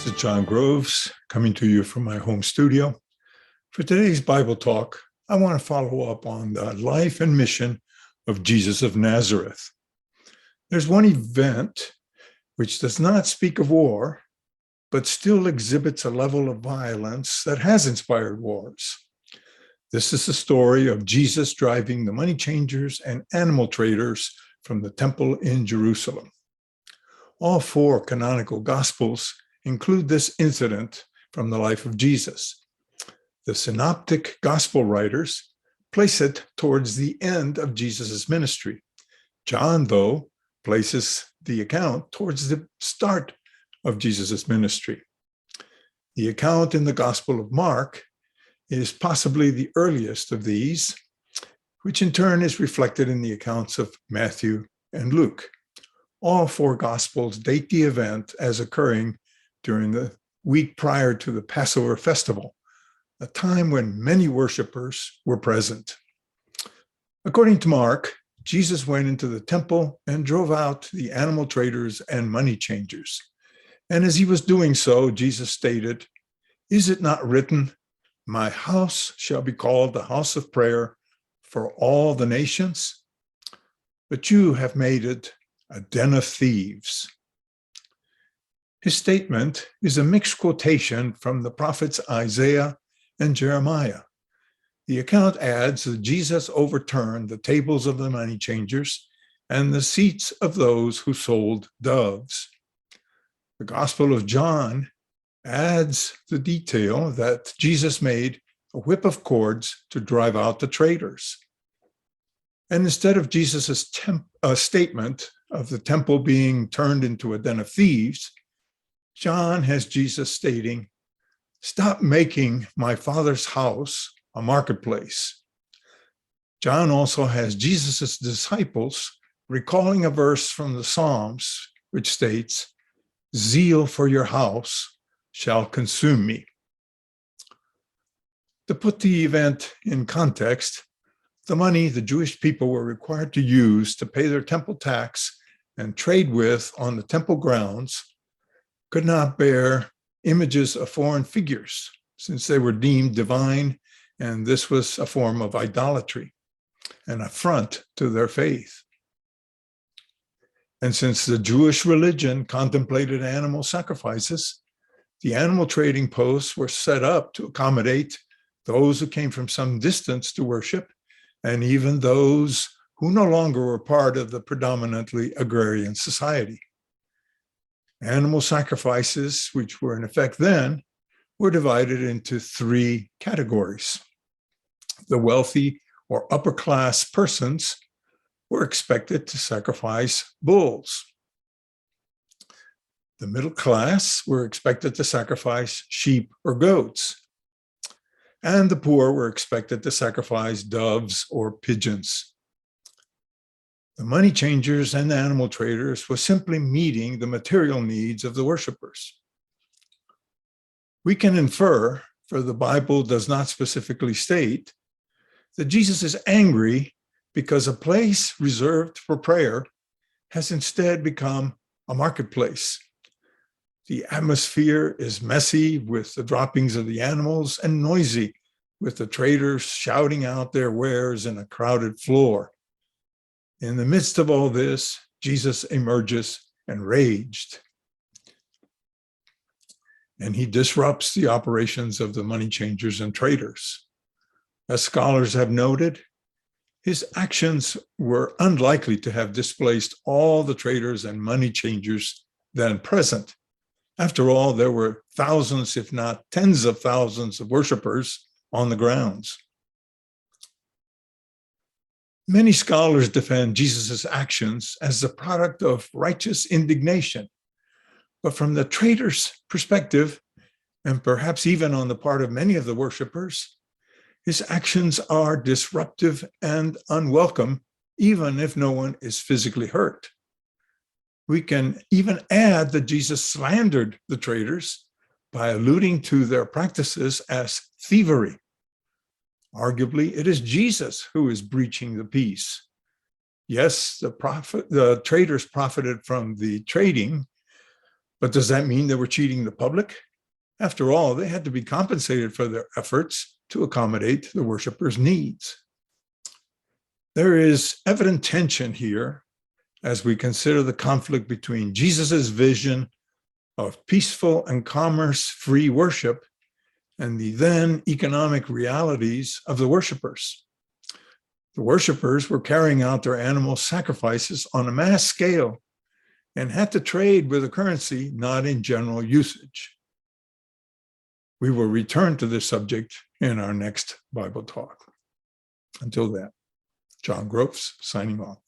is John Groves coming to you from my home studio. For today's Bible talk, I want to follow up on the life and mission of Jesus of Nazareth. There's one event which does not speak of war, but still exhibits a level of violence that has inspired wars. This is the story of Jesus driving the money changers and animal traders from the temple in Jerusalem. All four canonical Gospels include this incident from the life of Jesus. The synoptic Gospel writers place it towards the end of Jesus' ministry. John, though, places the account towards the start of Jesus' ministry. The account in the Gospel of Mark is possibly the earliest of these, which in turn is reflected in the accounts of Matthew and Luke. All four Gospels date the event as occurring during the week prior to the Passover festival, a time when many worshipers were present. According to Mark, Jesus went into the temple and drove out the animal traders and money changers. And as he was doing so, Jesus stated, "Is it not written, 'My house shall be called the house of prayer for all the nations'? But you have made it a den of thieves." His statement is a mixed quotation from the prophets Isaiah and Jeremiah. The account adds that Jesus overturned the tables of the money changers and the seats of those who sold doves. The Gospel of John adds the detail that Jesus made a whip of cords to drive out the traders. And instead of Jesus' statement of the temple being turned into a den of thieves, John has Jesus stating, "Stop making my Father's house a marketplace." John also has Jesus' disciples recalling a verse from the Psalms, which states, "Zeal for your house shall consume me." To put the event in context, the money the Jewish people were required to use to pay their temple tax and trade with on the temple grounds could not bear images of foreign figures, since they were deemed divine, and this was a form of idolatry, an affront to their faith. And since the Jewish religion contemplated animal sacrifices, the animal trading posts were set up to accommodate those who came from some distance to worship, and even those who no longer were part of the predominantly agrarian society. Animal sacrifices, which were in effect then, were divided into three categories. The wealthy or upper class persons were expected to sacrifice bulls. The middle class were expected to sacrifice sheep or goats. And the poor were expected to sacrifice doves or pigeons. The money changers and the animal traders were simply meeting the material needs of the worshipers. We can infer, for the Bible does not specifically state, that Jesus is angry because a place reserved for prayer has instead become a marketplace. The atmosphere is messy with the droppings of the animals and noisy with the traders shouting out their wares in a crowded floor. In the midst of all this, Jesus emerges enraged, and he disrupts the operations of the money changers and traders. As scholars have noted, his actions were unlikely to have displaced all the traders and money changers then present. After all, there were thousands, if not tens of thousands of worshipers on the grounds. Many scholars defend Jesus' actions as the product of righteous indignation, but from the trader's perspective, and perhaps even on the part of many of the worshipers, his actions are disruptive and unwelcome, even if no one is physically hurt. We can even add that Jesus slandered the traders by alluding to their practices as thievery. Arguably, it is Jesus who is breaching the peace. Yes, the traders profited from the trading, But does that mean they were cheating the public? After all, they had to be compensated for their efforts to accommodate the worshipers' needs. There is evident tension here as we consider the conflict between Jesus's vision of peaceful and commerce-free worship and the then economic realities of the worshipers. The worshipers were carrying out their animal sacrifices on a mass scale and had to trade with a currency not in general usage. We will return to this subject in our next Bible talk. Until then, John Groves signing off.